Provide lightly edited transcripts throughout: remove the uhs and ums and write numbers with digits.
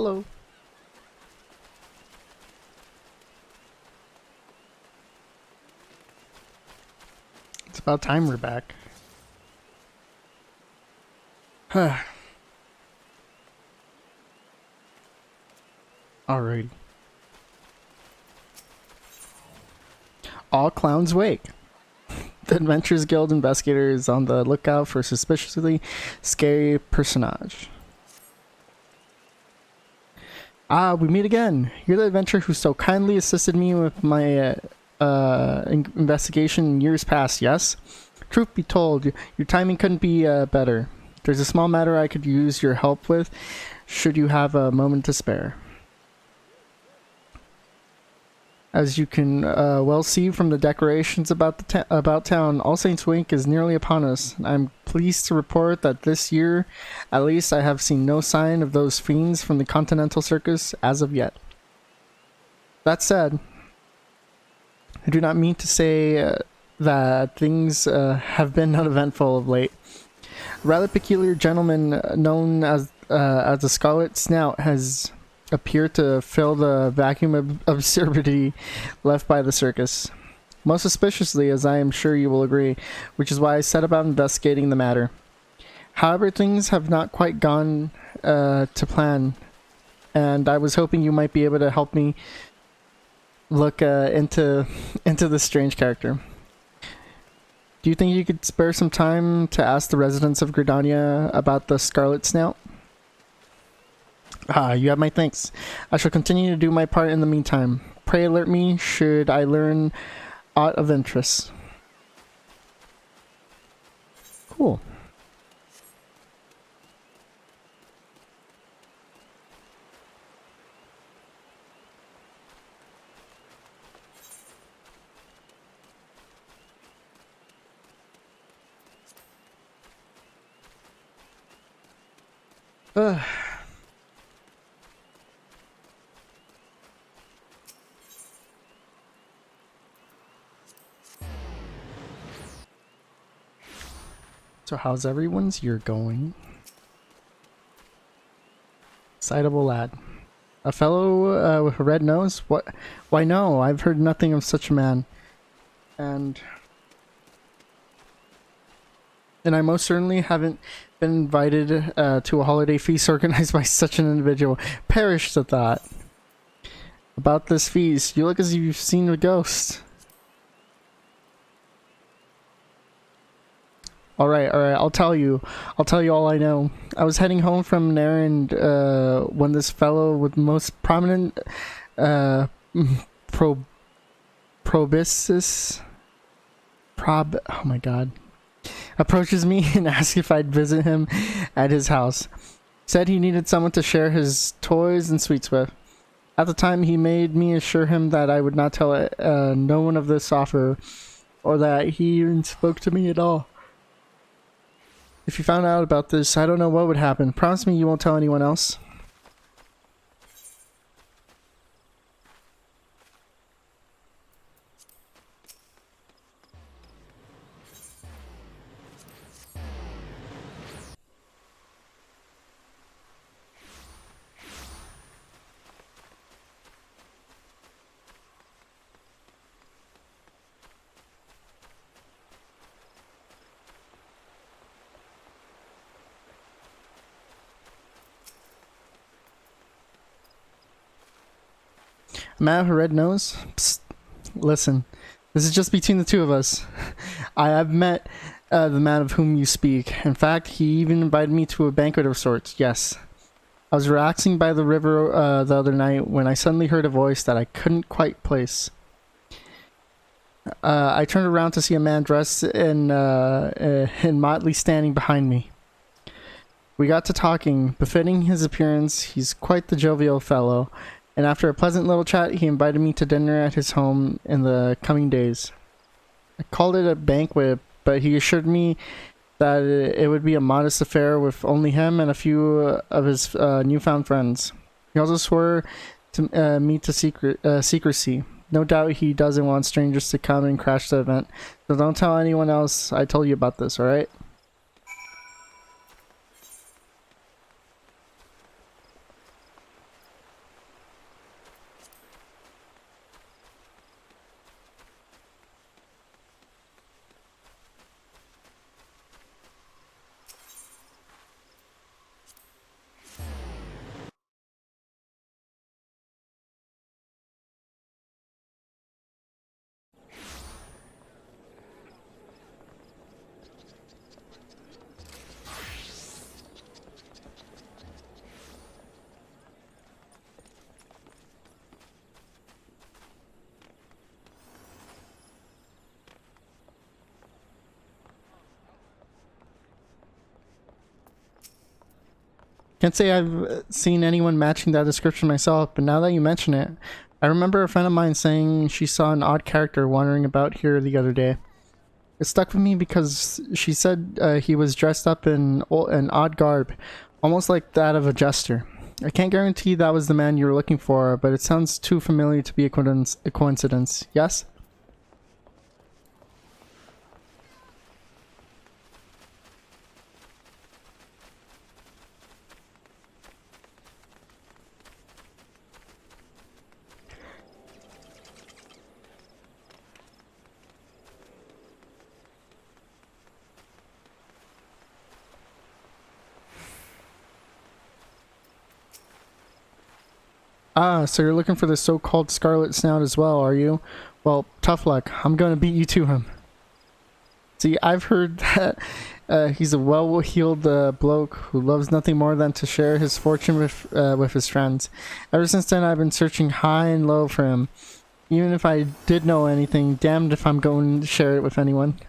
Hello. It's about time we're back. Alrighty. All clowns wake. The Adventures Guild investigator is on the lookout for suspiciously scary personage. Ah, we meet again. You're the adventurer who so kindly assisted me with my investigation in years past, yes? Truth be told, your timing couldn't be better. There's a small matter I could use your help with, should you have a moment to spare. As you can well see from the decorations about town, All Saints Week is nearly upon us. I'm pleased to report that this year, at least, I have seen no sign of those fiends from the Continental Circus as of yet. That said, I do not mean to say that things have been uneventful of late. A rather peculiar gentleman known as the Scarlet Snout has appeared to fill the vacuum of absurdity left by the circus. Most suspiciously, as I am sure you will agree, which is why I set about investigating the matter. However, things have not quite gone to plan, and I was hoping you might be able to help me look into this strange character. Do you think you could spare some time to ask the residents of Gridania about the Scarlet Snout? Ah, you have my thanks. I shall continue to do my part in the meantime. Pray alert me should I learn aught of interest. Cool. Ugh. So how's everyone's year going? Excitable lad. A fellow with a red nose? What? Why no, I've heard nothing of such a man. And I most certainly haven't been invited to a holiday feast organized by such an individual. Perish the thought. About this feast, you look as if you've seen a ghost. Alright, I'll tell you all I know. I was heading home from an errand when this fellow with most prominent oh my god, approaches me and asks if I'd visit him at his house. Said he needed someone to share his toys and sweets with. At the time, he made me assure him that I would not tell no one of this offer, or that he even spoke to me at all. If you found out about this, I don't know what would happen. Promise me you won't tell anyone else. Man with a red nose? Psst. Listen, this is just between the two of us. I have met the man of whom you speak. In fact, he even invited me to a banquet of sorts, yes. I was relaxing by the river the other night when I suddenly heard a voice that I couldn't quite place. I turned around to see a man dressed in motley standing behind me. We got to talking. Befitting his appearance, he's quite the jovial fellow. And after a pleasant little chat, he invited me to dinner at his home in the coming days. I called it a banquet, but he assured me that it would be a modest affair with only him and a few of his newfound friends. He also swore to me to secrecy. No doubt he doesn't want strangers to come and crash the event, so don't tell anyone else I told you about this, alright? Can't say I've seen anyone matching that description myself, but now that you mention it, I remember a friend of mine saying she saw an odd character wandering about here the other day. It stuck with me because she said he was dressed up in an odd garb, almost like that of a jester. I can't guarantee that was the man you were looking for, but it sounds too familiar to be a coincidence. Yes? Ah, so you're looking for the so-called Scarlet Snout as well, are you? Well, tough luck. I'm gonna beat you to him. See, I've heard that he's a well-heeled bloke who loves nothing more than to share his fortune with his friends. Ever since then, I've been searching high and low for him. Even if I did know anything, damned if I'm going to share it with anyone.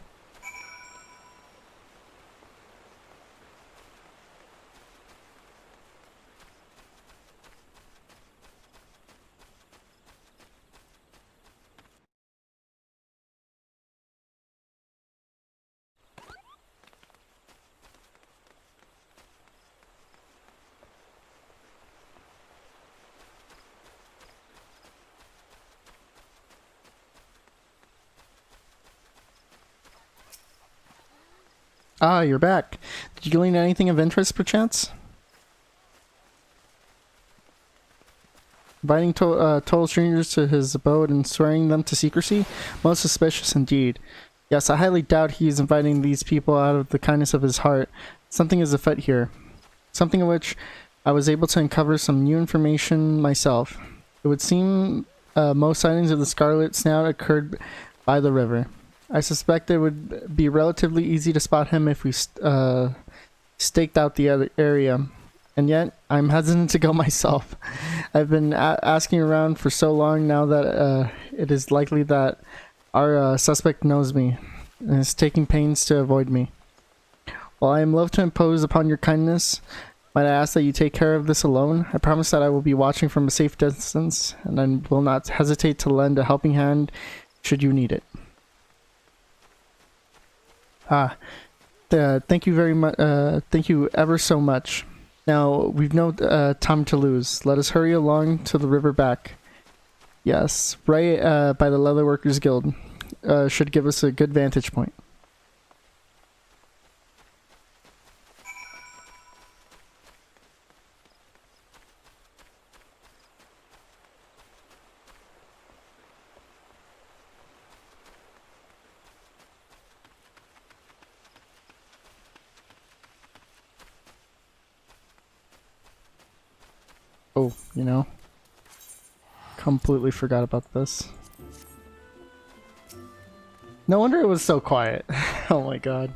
Ah, you're back. Did you glean anything of interest, perchance? Inviting total strangers to his abode and swearing them to secrecy? Most suspicious indeed. Yes, I highly doubt he is inviting these people out of the kindness of his heart. Something is afoot here. Something of which I was able to uncover some new information myself. It would seem most sightings of the Scarlet Snout occurred by the river. I suspect it would be relatively easy to spot him if we staked out the other area. And yet, I'm hesitant to go myself. I've been asking around for so long now that it is likely that our suspect knows me and is taking pains to avoid me. While I am loath to impose upon your kindness, might I ask that you take care of this alone? I promise that I will be watching from a safe distance, and I will not hesitate to lend a helping hand should you need it. Thank you very much. Thank you ever so much. Now, we've no time to lose. Let us hurry along to the river back. Yes, right by the Leatherworkers Guild. Should give us a good vantage point. Oh, you know, completely forgot about this. No wonder it was so quiet. Oh my god.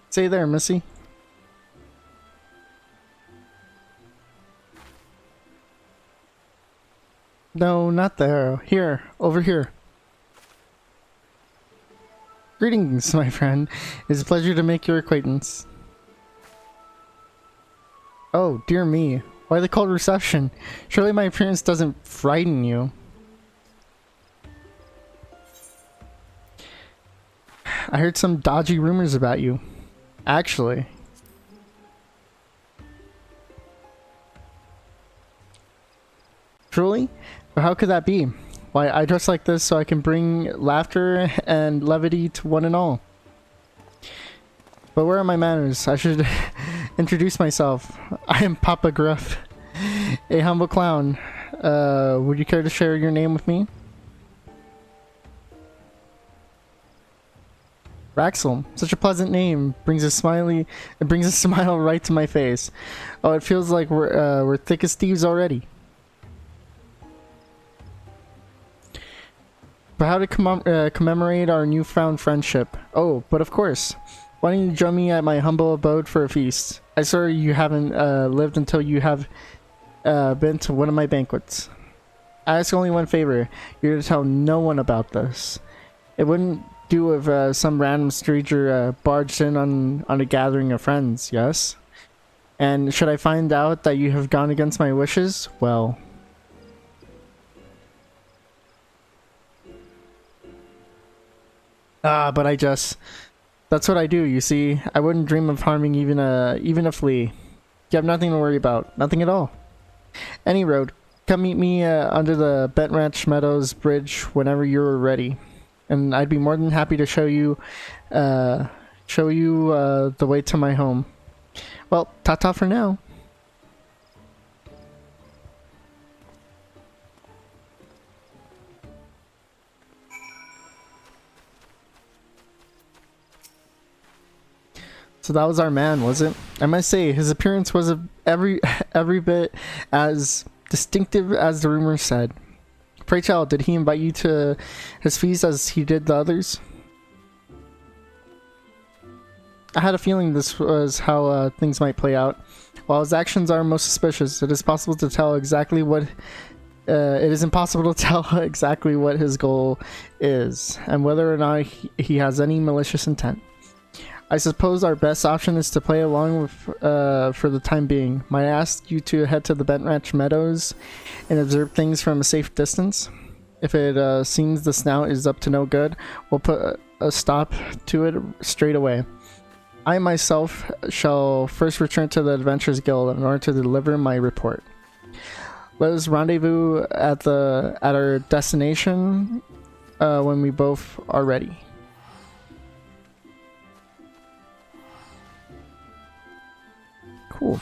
Stay there, Missy. No, not there. Here, over here. Greetings, my friend. It's a pleasure to make your acquaintance. Oh, dear me. Why the cold reception? Surely my appearance doesn't frighten you. I heard some dodgy rumors about you. Actually. Truly? But how could that be? Why, I dress like this so I can bring laughter and levity to one and all. But where are my manners? I should introduce myself. I am Papa Gruff, a humble clown. Would you care to share your name with me? Raxel, such a pleasant name, brings a smile right to my face. Oh, it feels like we're thick as thieves already. But how to commemorate our newfound friendship? Oh, but of course. Why don't you join me at my humble abode for a feast? I swear you haven't lived until you have been to one of my banquets. I ask only one favor. You're to tell no one about this. It wouldn't do if some random stranger barged in on a gathering of friends, yes? And should I find out that you have gone against my wishes, well... but I just... That's what I do, you see. I wouldn't dream of harming even a flea. You have nothing to worry about. Nothing at all. Any road. Come meet me under the Bent Ranch Meadows Bridge whenever you're ready. And I'd be more than happy to show you the way to my home. Well, ta-ta for now. So that was our man, was it? I must say, his appearance was every bit as distinctive as the rumors said. Pray tell, did he invite you to his feast as he did the others? I had a feeling this was how things might play out. While his actions are most suspicious, it is impossible to tell exactly what his goal is, and whether or not he has any malicious intent. I suppose our best option is to play along with, for the time being. Might I ask you to head to the Bent Ranch Meadows and observe things from a safe distance? If it seems the snout is up to no good, we'll put a stop to it straight away. I myself shall first return to the Adventurers Guild in order to deliver my report. Let us rendezvous at our destination when we both are ready. Cool.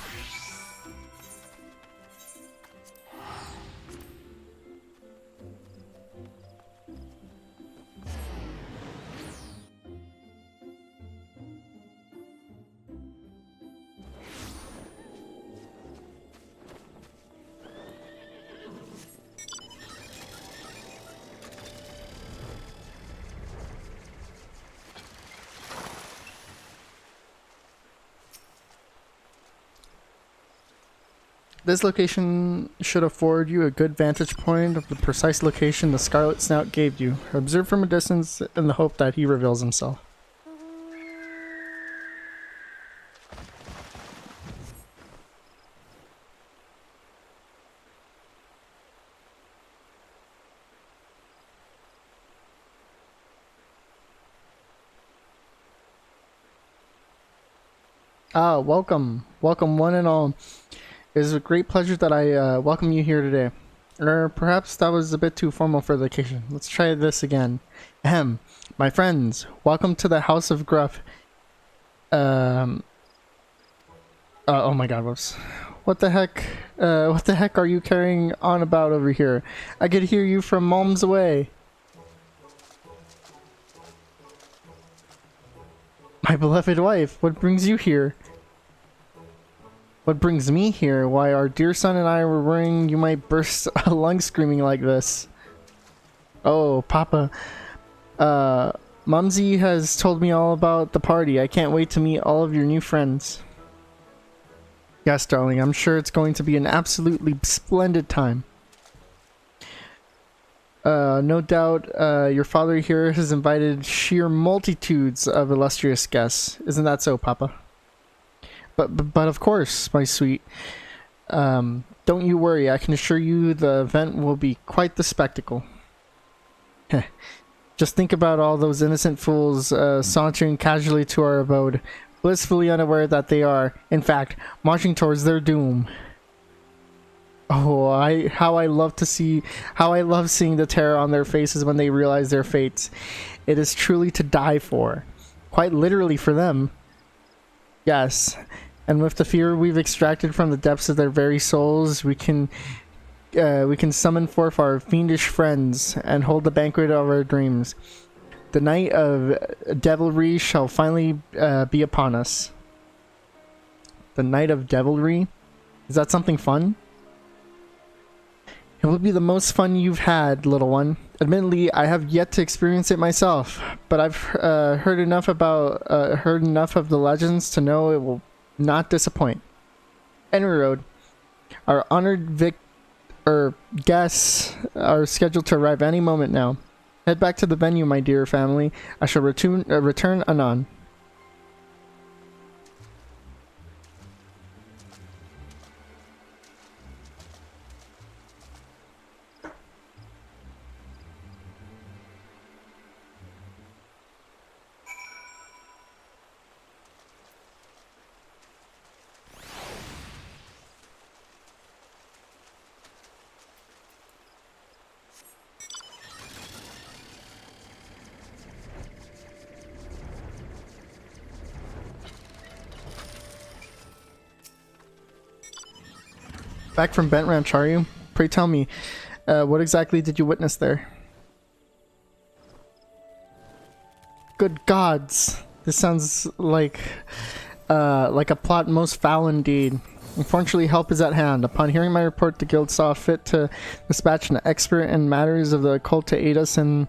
This location should afford you a good vantage point of the precise location the Scarlet Snout gave you. Observe from a distance in the hope that he reveals himself. Welcome one and all. It is a great pleasure that I welcome you here today. Or perhaps that was a bit too formal for the occasion. Let's try this again. Ahem. My friends, welcome to the House of Gruff. Oh my god, whoops. What the heck are you carrying on about over here? I could hear you from miles away. My beloved wife, what brings you here? What brings me here? Why, our dear son and I were worrying you might burst a lung screaming like this. Oh, Papa. Mumsy has told me all about the party. I can't wait to meet all of your new friends. Yes, darling, I'm sure it's going to be an absolutely splendid time. No doubt, your father here has invited sheer multitudes of illustrious guests. Isn't that so, Papa? But of course, my sweet. Don't you worry, I can assure you the event will be quite the spectacle. Just think about all those innocent fools sauntering casually to our abode, blissfully unaware that they are, in fact, marching towards their doom. Oh, how I love seeing the terror on their faces when they realize their fates. It is truly to die for. Quite literally for them. Yes, and with the fear we've extracted from the depths of their very souls, we can summon forth our fiendish friends and hold the banquet of our dreams. The night of devilry shall finally be upon us. The night of devilry? Is that something fun? It will be the most fun you've had, little one. Admittedly, I have yet to experience it myself, but I've heard enough of the legends to know it will not disappoint. Henry Road, our honored guests are scheduled to arrive any moment now. Head back to the venue, my dear family. I shall return anon. Back from Bent Ranch, are you? Pray tell me, what exactly did you witness there? Good gods! This sounds like a plot most foul indeed. Unfortunately, help is at hand. Upon hearing my report, the guild saw fit to dispatch an expert in matters of the occult to aid us in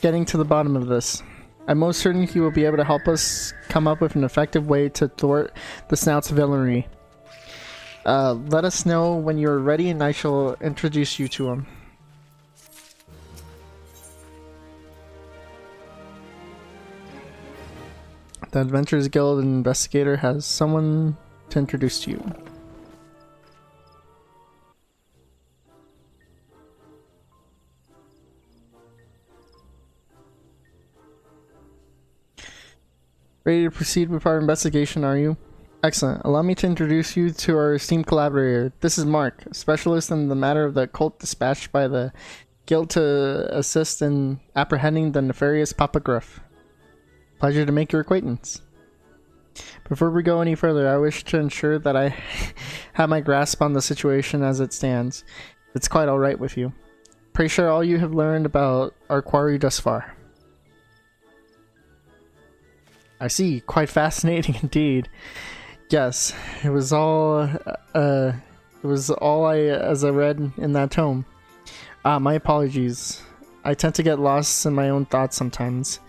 getting to the bottom of this. I'm most certain he will be able to help us come up with an effective way to thwart the snout's villainy. Let us know when you're ready and I shall introduce you to him. The Adventurers Guild investigator has someone to introduce to you. Ready to proceed with our investigation, are you? Excellent. Allow me to introduce you to our esteemed collaborator. This is Mark, a specialist in the matter of the occult dispatched by the guild to assist in apprehending the nefarious Papa Gruff. Pleasure to make your acquaintance. Before we go any further, I wish to ensure that I have my grasp on the situation as it stands. It's quite alright with you. Pray share all you have learned about our quarry thus far. I see. Quite fascinating indeed. Yes, it was all as I read in that tome. My apologies. I tend to get lost in my own thoughts sometimes.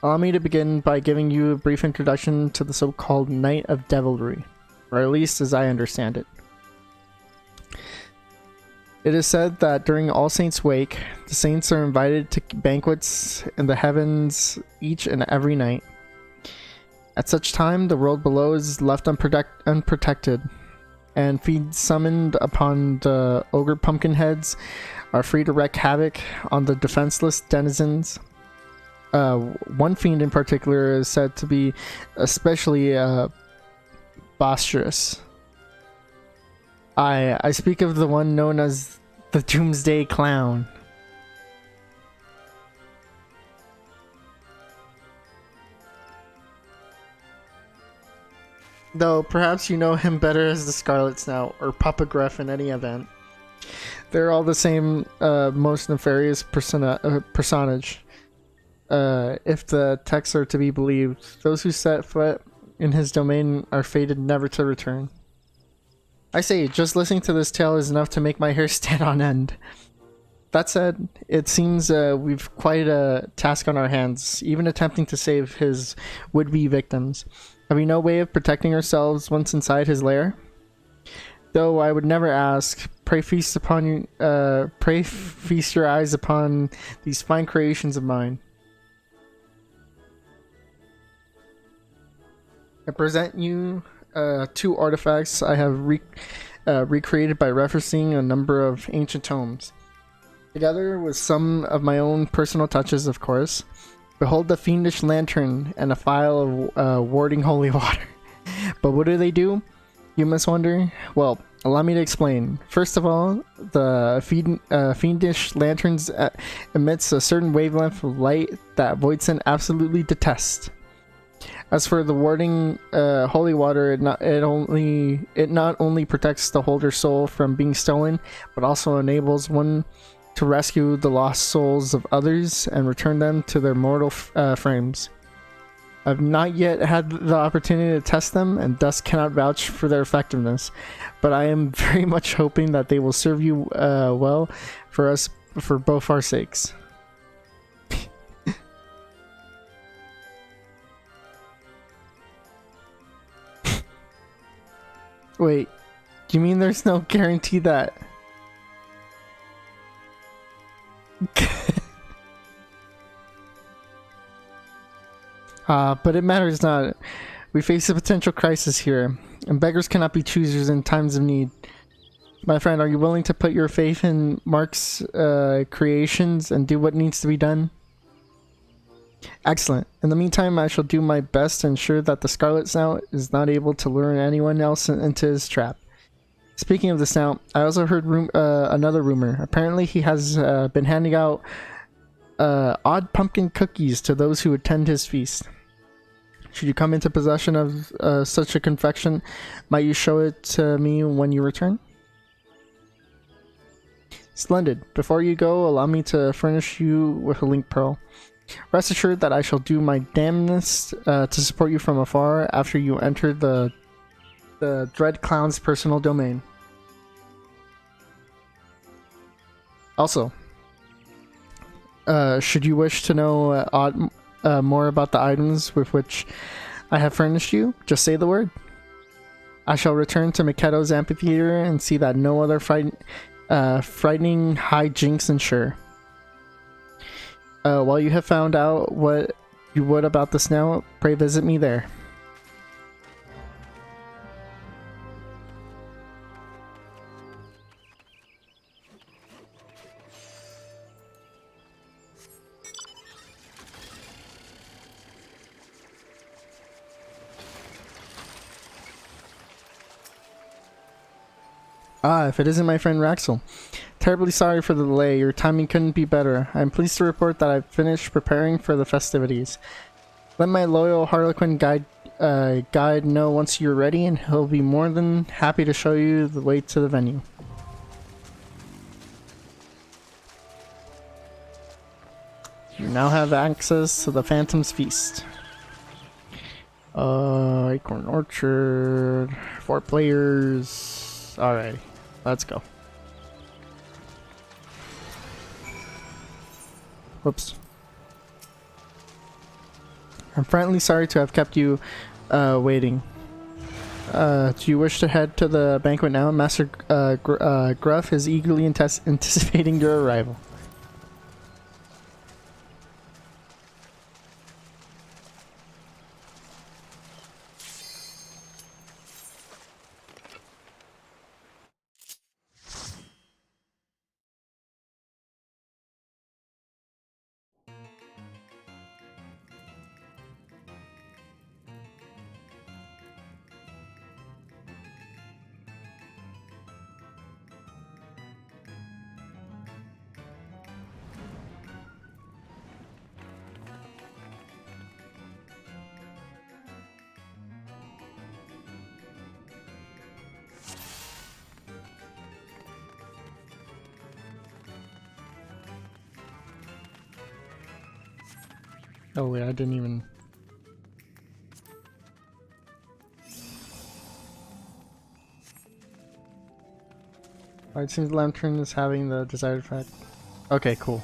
Allow me to begin by giving you a brief introduction to the so-called Night of Devilry, or at least as I understand it. It is said that during All Saints' Wake, the saints are invited to banquets in the heavens each and every night. At such time, the world below is left unprotected, and fiends summoned upon the ogre pumpkinheads are free to wreak havoc on the defenseless denizens. One fiend in particular is said to be especially boisterous. I speak of the one known as the Doomsday Clown. Though perhaps you know him better as the Scarlet Snout, or Papa Gruff in any event. They're all the same most nefarious personage. If the texts are to be believed, those who set foot in his domain are fated never to return. I say, just listening to this tale is enough to make my hair stand on end. That said, it seems we've quite a task on our hands, even attempting to save his would-be victims. Have we no way of protecting ourselves once inside his lair? Though I would never ask, pray feast your eyes upon these fine creations of mine. I present you two artifacts I have recreated by referencing a number of ancient tomes. Together with some of my own personal touches, of course. Behold the fiendish lantern and a phial of warding holy water. But what do? You must wonder? Well, allow me to explain. First of all, the fiendish lanterns emits a certain wavelength of light that Voidson absolutely detests. As for the warding holy water, it not only protects the holder's soul from being stolen, but also enables one to rescue the lost souls of others and return them to their mortal frames. I've not yet had the opportunity to test them and thus cannot vouch for their effectiveness, but I am very much hoping that they will serve you well for both our sakes. Wait, do you mean there's no guarantee that... But it matters not. We face a potential crisis here, and beggars cannot be choosers in times of need. My friend, are you willing to put your faith in Mark's creations and do what needs to be done? Excellent. In the meantime, I shall do my best to ensure that the Scarlet Snout is not able to lure anyone else into his trap. Speaking of the Snout, I also heard another rumor. Apparently he has been handing out odd pumpkin cookies to those who attend his feast. Should you come into possession of such a confection, might you show it to me when you return? Splendid. Before you go, allow me to furnish you with a link pearl. Rest assured that I shall do my damnedest to support you from afar after you enter the Dread Clown's personal domain. Also, should you wish to know more about the items with which I have furnished you, just say the word. I shall return to Makedo's amphitheater and see that no other frightening hijinks ensure. While you have found out what you would about the Snout, pray visit me there. Ah, if it isn't my friend Raxel. Terribly sorry for the delay, your timing couldn't be better. I am pleased to report that I've finished preparing for the festivities. Let my loyal Harlequin guide know once you're ready, and he'll be more than happy to show you the way to the venue. You now have access to the Phantom's Feast. Acorn Orchard, 4 players. Alright, let's go. Whoops. I'm frankly sorry to have kept you waiting. Do you wish to head to the banquet now? Master Gruff is eagerly anticipating your arrival. Oh wait, I didn't even... It seems the lantern is having the desired effect. Okay, cool.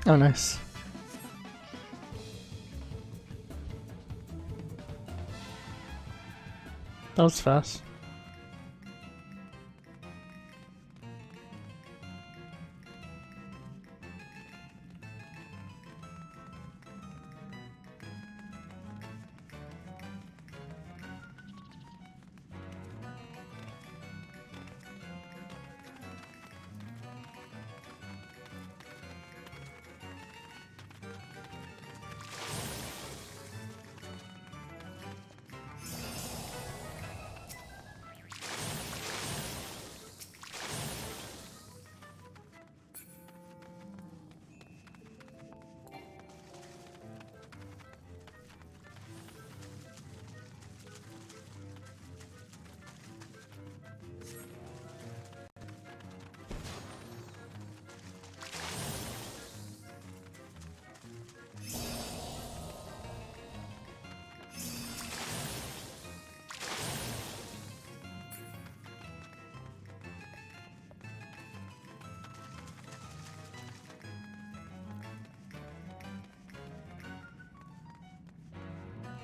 Oh, nice. That was fast.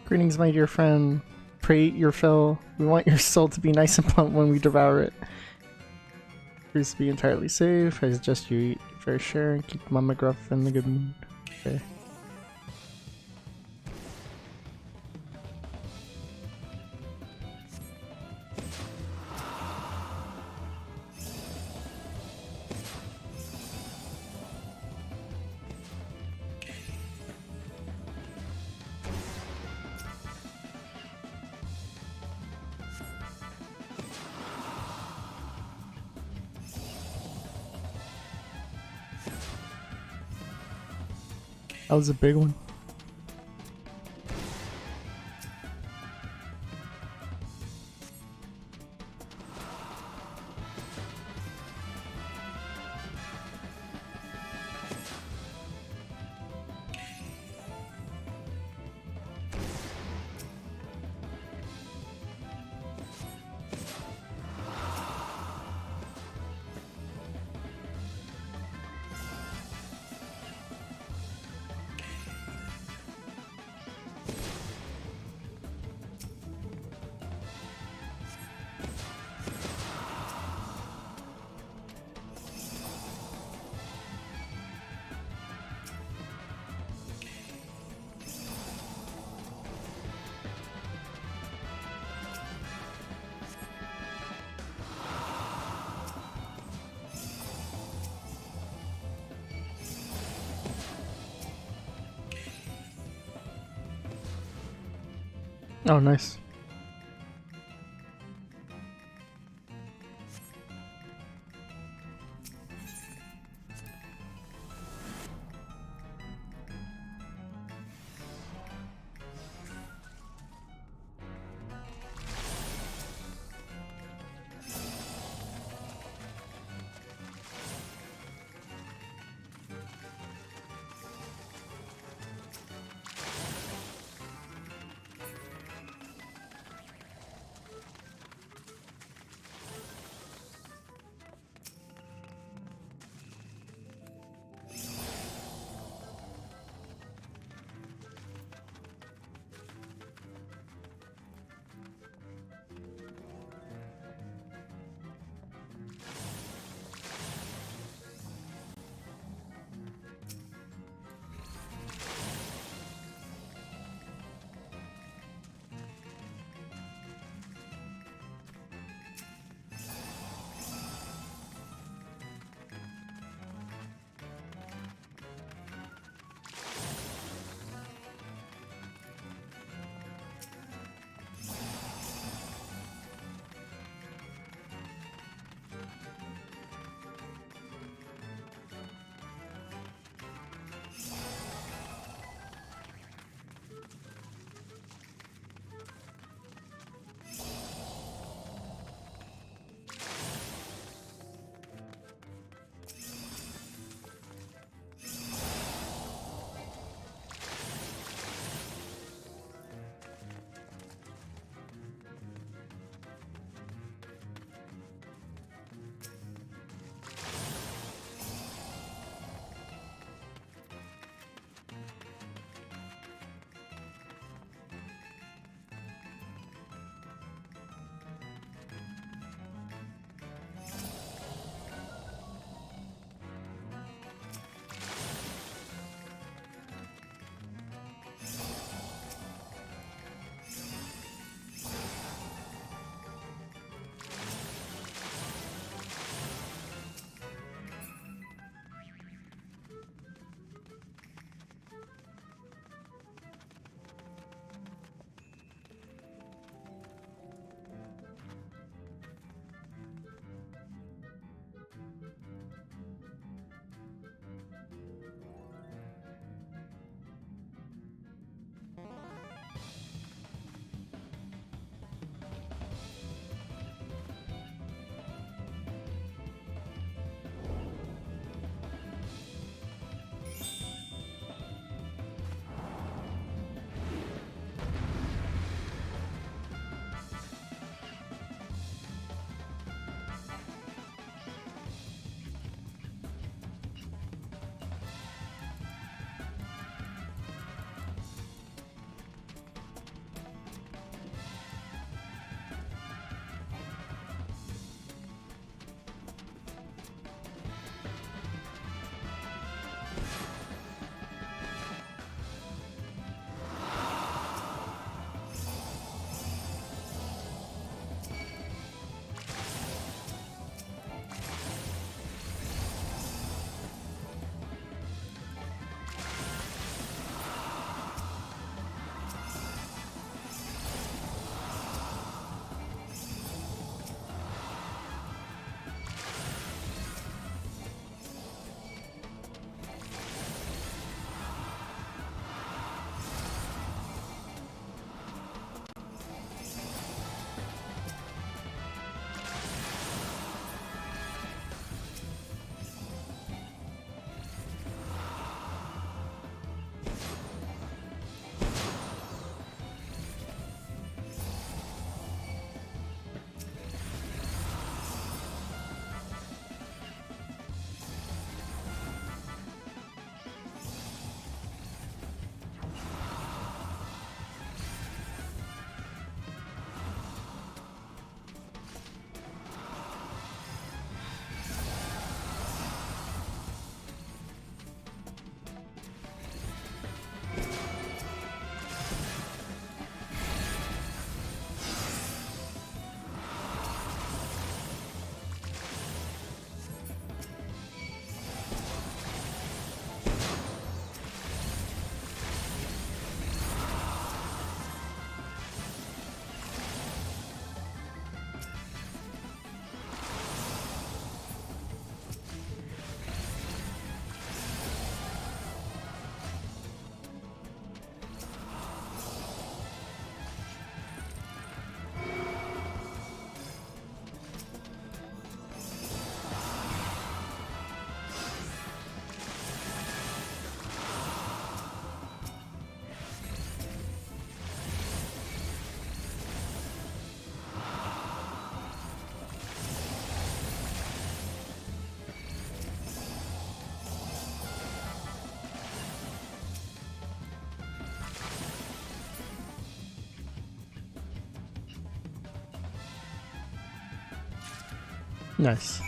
Greetings, my dear friend. Pray eat your fill. We want your soul to be nice and plump when we devour it. Please be entirely safe. I suggest you eat your fair share and keep Mama Gruff in the good mood. Okay. That was a big one. Oh, nice. Nice.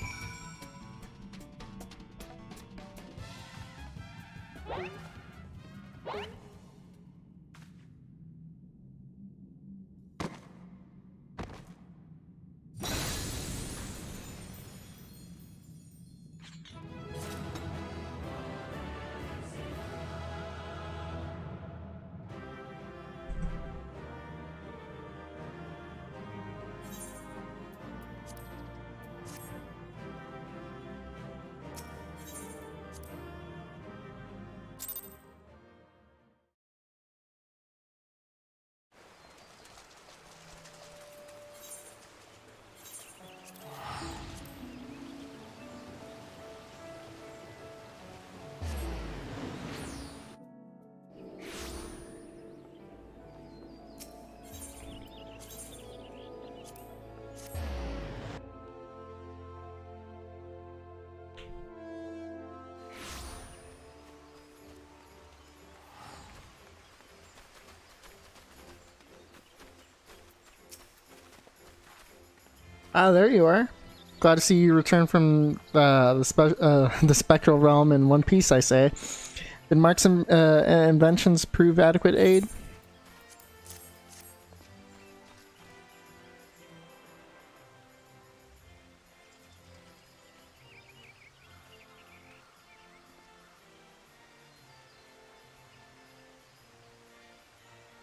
Ah, there you are. Glad to see you return from the spectral realm in one piece, I say. Did Mark's inventions prove adequate aid?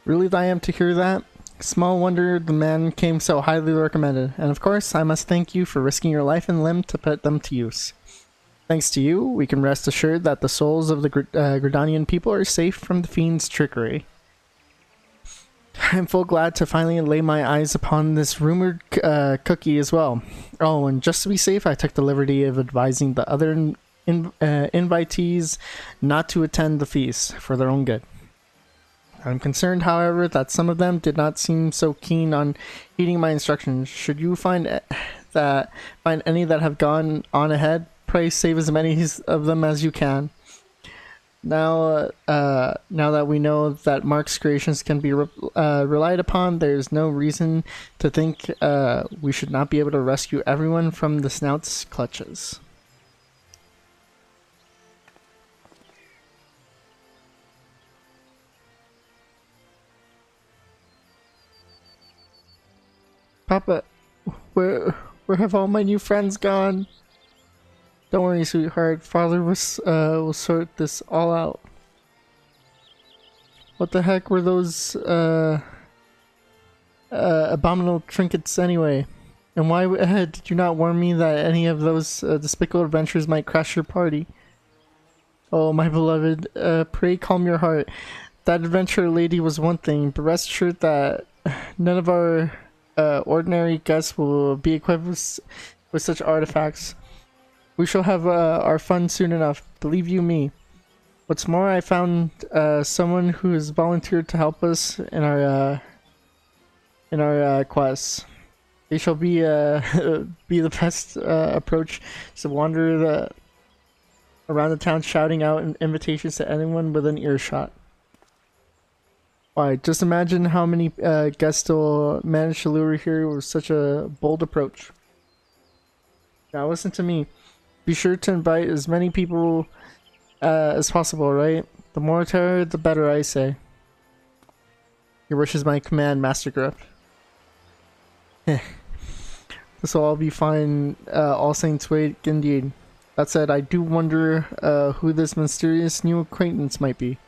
Really I am to hear that. Small wonder the man came so highly recommended, and of course I must thank you for risking your life and limb to put them to use. Thanks to you, we can rest assured that the souls of the Gridanian people are safe from the fiend's trickery. I'm full glad to finally lay my eyes upon this rumored cookie as well. Oh, and just to be safe, I took the liberty of advising the other invitees not to attend the feast for their own good. I'm concerned, however, that some of them did not seem so keen on heeding my instructions. Should you find any that have gone on ahead, pray save as many of them as you can. Now that we know that Mark's creations can be relied upon, there's no reason to think we should not be able to rescue everyone from the Snout's clutches. Papa, where have all my new friends gone? Don't worry, sweetheart. Father will sort this all out. What the heck were those abominable trinkets anyway? And why did you not warn me that any of those despicable adventures might crash your party? Oh, my beloved, pray calm your heart. That adventure lady was one thing, but rest assured that none of our ordinary guests will be equipped with such artifacts. We shall have our fun soon enough, believe you me. What's more, I found someone who has volunteered to help us in our quest. They shall be be the best approach to wander around the town, shouting out invitations to anyone within earshot. Why, just imagine how many guests will manage to lure here with such a bold approach. Now listen to me. Be sure to invite as many people as possible, right? The more terror, the better, I say. Your wish is my command, Master Grip. This will all be fine, all saints wait indeed. That said, I do wonder who this mysterious new acquaintance might be.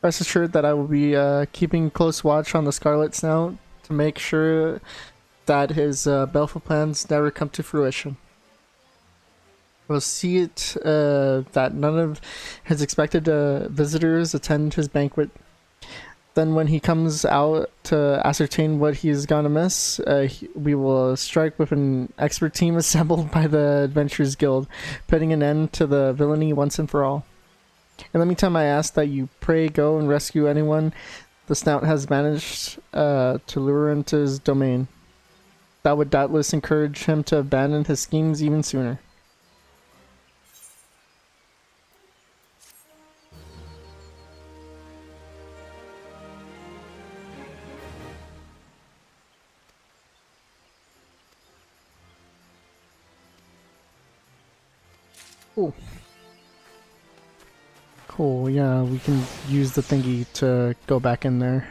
Rest assured that I will be keeping close watch on the Scarlet Snout to make sure that his baleful plans never come to fruition. We'll see it that none of his expected visitors attend his banquet. Then when he comes out to ascertain what he's gonna miss, we will strike with an expert team assembled by the Adventurers Guild, putting an end to the villainy once and for all. In the meantime, I ask that you pray go and rescue anyone the Snout has managed to lure into his domain. That would doubtless encourage him to abandon his schemes even sooner. Cool. Cool, yeah, we can use the thingy to go back in there.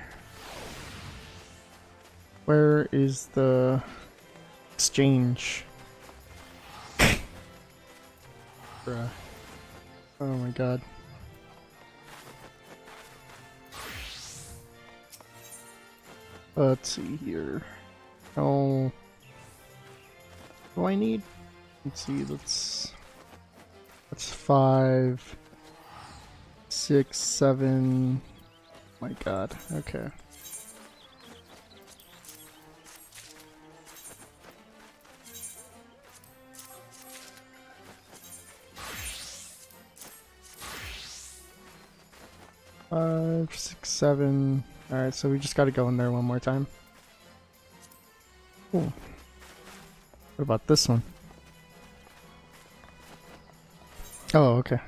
Where is the exchange? Bruh. Oh my god. Let's see here. Oh. What do I need? Let's see, that's 5, 6, 7. My god, okay. Five, 6, 7. Alright, so we just gotta go in there one more time. Cool. What about this one? Oh, okay.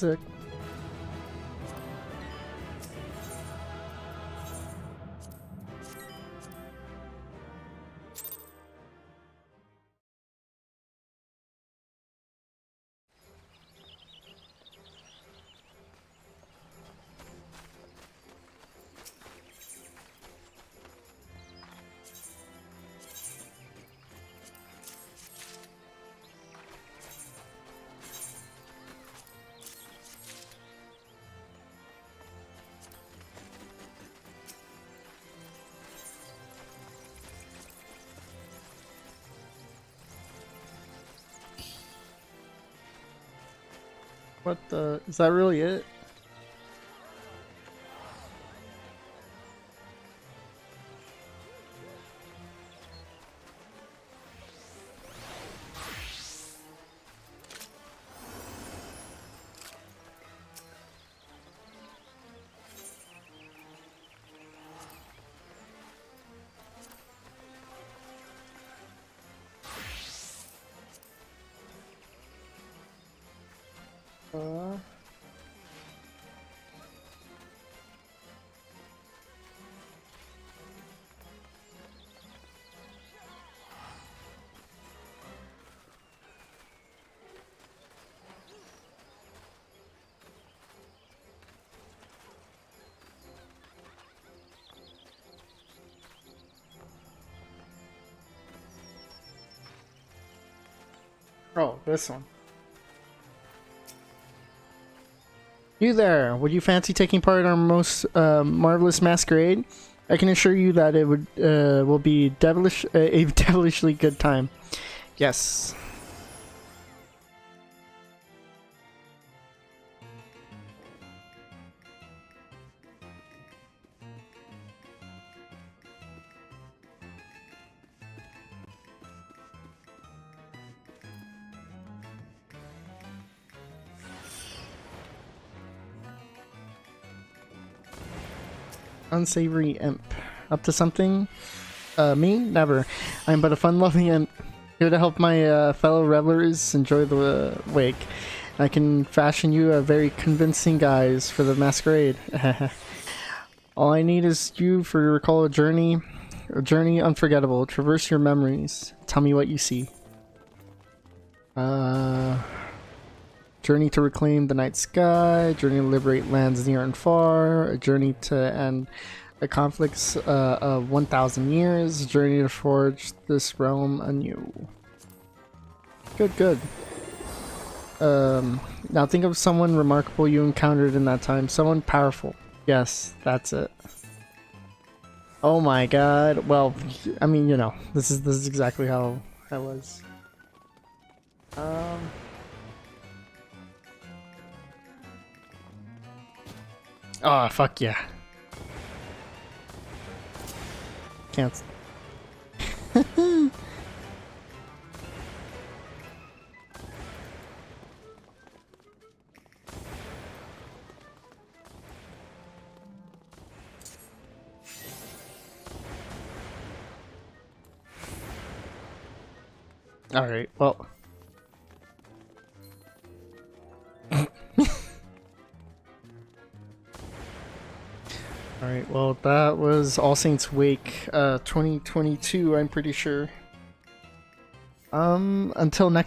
Sick. What the? Is that really it? Uh... Oh, this one. You there, would you fancy taking part in our most marvelous masquerade? I can assure you that it will be a devilishly good time. Yes. Unsavory imp. Up to something? Me? Never. I'm but a fun-loving imp, here to help my fellow revelers enjoy the wake. I can fashion you a very convincing guise for the masquerade. All I need is you for to recall a journey unforgettable. Traverse your memories. Tell me what you see. Journey to reclaim the night sky, journey to liberate lands near and far, a journey to end the conflicts of 1,000 years, journey to forge this realm anew. Good, good. Now think of someone remarkable you encountered in that time, someone powerful. Yes, that's it. Oh my god. Well, I mean, you know, this is exactly how I was. Oh, fuck yeah. Can't. Alright, well. Alright, well, that was All Saints Wake 2022, I'm pretty sure. Until next